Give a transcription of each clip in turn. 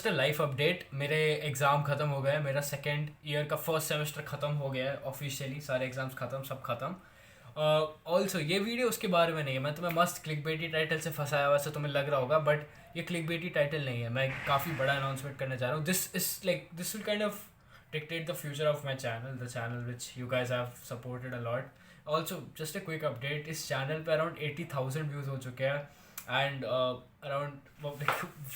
Just a life update. मेरे exam ख़त्म हो गए, मेरा सेकेंड ईयर का फर्स्ट सेमेस्टर ख़त्म हो गया है ऑफिशियली, सारे एग्ज़ाम्स ख़त्म, सब ख़त्म। ऑल्सो ये वीडियो उसके बारे में नहीं है, मैं तुम्हें मस्त क्लिकबेटी टाइटल से फंसाया वैसे तुम्हें लग रहा होगा, बट ये क्लिकबेटी टाइटल नहीं है। मैं काफ़ी बड़ा अनाउंसमेंट करने जा रहा हूँ। This is like this will kind of dictate the future of my channel, the channel which you guys have supported a lot. Also, just a quick update, इस channel पे around 80,000 views हो चुके हैं and around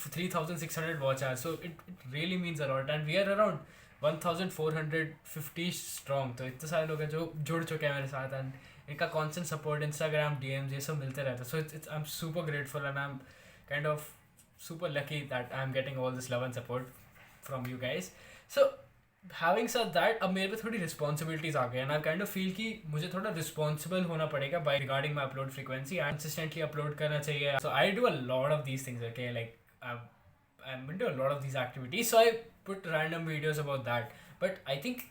3,600 watch hours. So it really means a lot and we are around 1,450 strong. तो इतने सारे लोग हैं जो जुड़ चुके हैं मेरे साथ and इनका constant support, Instagram DMs ये सब मिलते रहता है. So I'm super grateful and I'm kind of super lucky that I'm getting all this love and support from you guys. So having said that अब मेरे पे थोड़ी रिस्पॉन्सिबिलिटीज आ गई and I kind of feel कि मुझे थोड़ा responsible होना पड़ेगा by regarding my upload frequency and consistently upload करना चाहिए. So I do a lot of these things, okay, like I'm into a lot of these activities, so I put random videos about that. But I think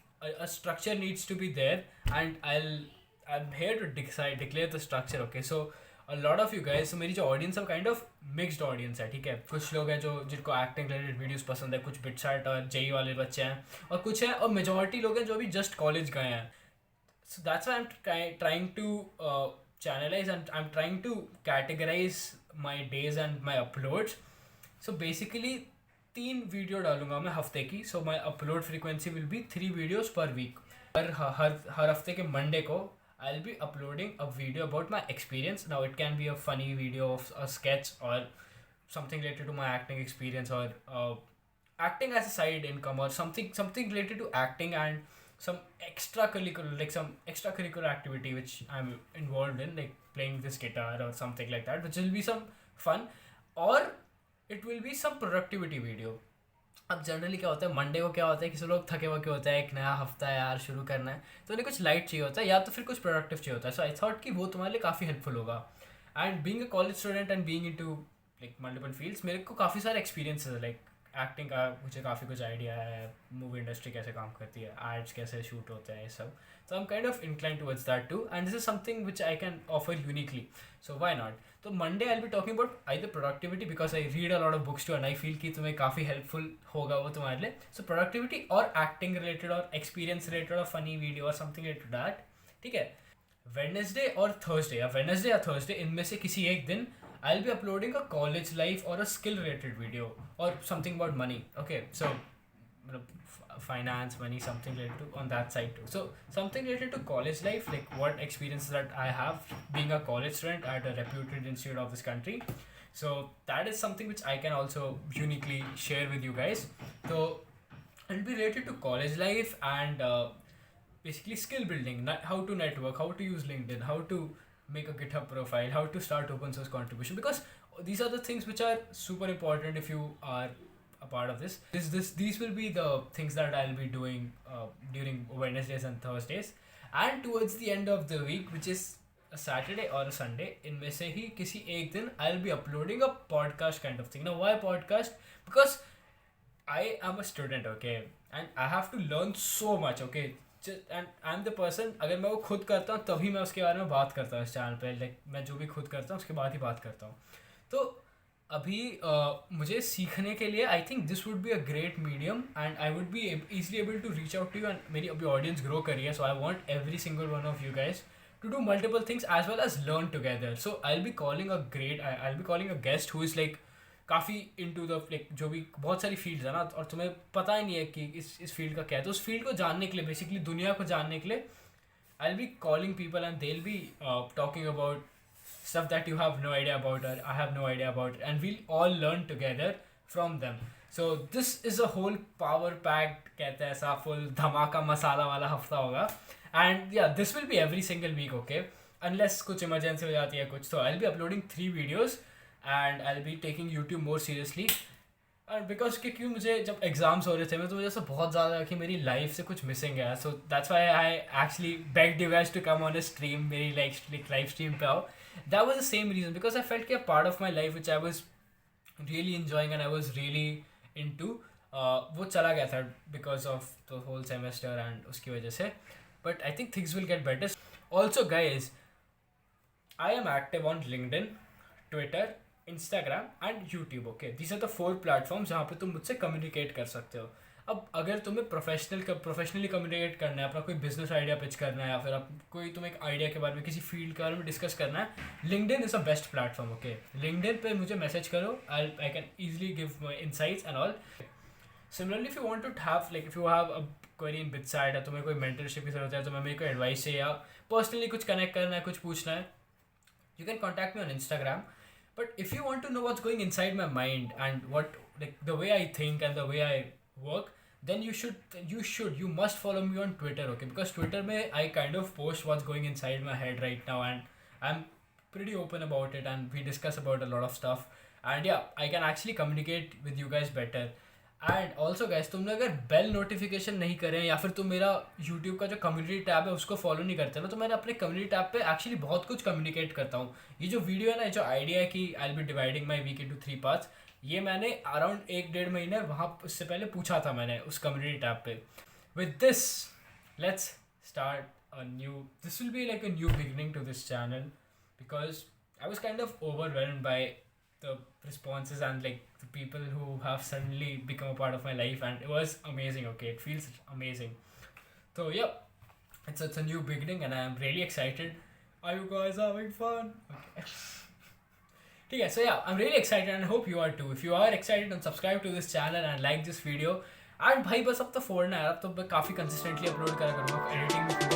a structure needs to be there, and I'm here to declare the structure. Okay, so a lot of you guys, so मेरी जो audience है kind of mixed audience है, ठीक है. कुछ लोग हैं जो जिनको एक्टिंग रिलेटेड वीडियोस पसंद है, कुछ बिटसाइट और जेई वाले बच्चे हैं, और कुछ हैं और मेजॉरिटी लोग हैं जो अभी जस्ट कॉलेज गए हैं. So that's why I'm trying to channelize and I'm trying to categorize my days and my uploads. So basically 3 video डालूंगा मैं हफ्ते की. So my upload frequency will be 3 videos per week. हर हफ्ते के Monday को I'll be uploading a video about my experience. Now it can be a funny video of a sketch or something related to my acting experience, or acting as a side income, or something related to acting and some extracurricular activity which I'm involved in, like playing this guitar or something like that, which will be some fun, or it will be some productivity video. अब generally क्या होता है, Monday को क्या होता है, किसी लोग थके हुए के होता है, एक नया हफ्ता है यार शुरू करना है, तो उन्हें कुछ लाइट चाहिए होता है या तो फिर कुछ प्रोडक्टिव चाहिए होता है. सो आई थॉट कि वो तुम्हारे लिए काफ़ी हेल्पफुल होगा. And being a college student and being into like multiple fields, मेरे को काफ़ी सारे एक्सपीरियंसेस है. लाइक एक्टिंग का मुझे काफ़ी कुछ आइडिया है, मूवी इंडस्ट्री कैसे काम करती है, एड्स कैसे शूट होते हैं, ये सब. So I'm kind of inclined towards that too, and this is something which I can offer uniquely. So why not? So Monday I'll be talking about either productivity, because I read a lot of books too and I feel कि तुम्हें काफ़ी helpful होगा वो तुम्हारे लिए. So productivity और acting related और experience related और funny video और something related to that. ठीक है. Wednesday और Thursday, या Wednesday या Thursday, इनमें से किसी एक दिन I'll be uploading a college life or a skill related video or something about money. Okay, so finance, money, something related to on that side too. So something related to college life, like what experiences that I have being a college student at a reputed institute of this country. So that is something which I can also uniquely share with you guys. So it'll be related to college life and basically skill building, how to network, how to use LinkedIn, how to make a GitHub profile, how to start open source contribution, because these are the things which are super important if you are a part of this. These will be the things that I'll be doing during Wednesdays and Thursdays, and towards the end of the week, which is a Saturday or a Sunday, इनमें से ही किसी एक दिन I'll be uploading a podcast kind of thing. Now why podcast? Because I am a student, okay, and I have to learn so much, okay. And I'm the person, अगर मैं वो खुद करता हूँ तभी मैं उसके बारे में बात करता हूँ इस चैनल पे. लाइक मैं जो भी खुद करता हूँ उसके बाद ही बात करता हूँ. तो अभी मुझे सीखने के लिए I think this would be a great medium and I would be easily able to reach out to you. And मेरी अभी ऑडियंस ग्रो करी है, so I want every single one of you guys to do multiple things as well as learn together. So I'll be calling a guest who is like काफ़ी into the like जो भी बहुत सारी fields है ना, और तुम्हें पता ही नहीं है कि इस फील्ड का क्या है, तो उस फील्ड को जानने के लिए, बेसिकली दुनिया को जानने के लिए, I'll be calling people and they'll be talking about stuff that you have no idea about or I have no idea about, and we'll all learn together from them. So this is a whole power packed, कहते हैं ऐसा, full धमाका मसाला वाला हफ्ता होगा. And yeah, this will be every single week, okay, unless कुछ emergency हो जाती है कुछ. So I'll be uploading 3 videos and I'll be taking YouTube more seriously. और बिकॉज क्योंकि मुझे जब एग्जाम्स हो रहे थे मैं, तो मुझे से बहुत ज़्यादा कि मेरी लाइफ से कुछ मिसिंग है. So that's why I actually begged you guys to come on a stream, मेरी लाइव स्ट्रीम पे आओ. That was the same reason, because I felt कि a part of my life which I was really enjoying and I was really into, वो चला गया था because of the whole semester and उसकी वजह से. But I think things will get better. Also guys, I am active on LinkedIn, Twitter, Instagram and YouTube. Okay, these are the 4 platforms जहाँ पे तुम मुझसे कम्युनिकेट कर सकते हो. अब अगर तुम्हें प्रोफेशनली कम्युनिकेट करना है, अपना कोई बिजनेस आइडिया पिच करना है, या फिर कोई तुम्हें एक आइडिया के बारे में, किसी फील्ड के बारे में डिस्कस करना है, LinkedIn is a best platform. Okay, LinkedIn पे मुझे मैसेज करो, I can easily give my insights and all. Similarly if you want to have like if you have a query in बिटसाइड है, तुम्हें कोई मेंटरशिप की जरूरत है, तुम्हें मेरे को एडवाइस है या पर्सनली कुछ कनेक्ट करना है, कुछ पूछना है, you can contact me on Instagram. But if you want to know what's going inside my mind and what like the way I think and the way I work, then you must follow me on Twitter. Okay, because Twitter mein I kind of post what's going inside my head right now, and I'm pretty open about it, and we discuss about a lot of stuff. And yeah, I can actually communicate with you guys better. And also gas, तुमने अगर bell notification नहीं करें या फिर तुम मेरा YouTube का जो कम्युनिटी टैब है उसको फॉलो नहीं करते ना, तो मैंने अपने कम्युनिटी टैब पे एक्चुअली बहुत कुछ कम्युनिकेट करता हूँ. ये जो वीडियो है ना, जो आइडिया है कि I will be dividing my week into 3 parts, ये मैंने अराउंड 1-1.5 महीने वहाँ उससे पहले पूछा था मैंने उस कम्युनिटी टैब पे. With this let's start a new, this will be like a new beginning to this channel, because I was kind of overwhelmed by the responses and like the people who have suddenly become a part of my life, and it was amazing. Okay, it feels amazing. So yeah, it's a new beginning and I am really excited. Are you guys having fun? Okay. Okay, so yeah, I'm really excited and I hope you are too. If you are excited, then subscribe to this channel and like this video. And भाई बस अब तो फोड़ना है, अब तो मैं काफ़ी consistently upload करा करूँगा, एडिटिंग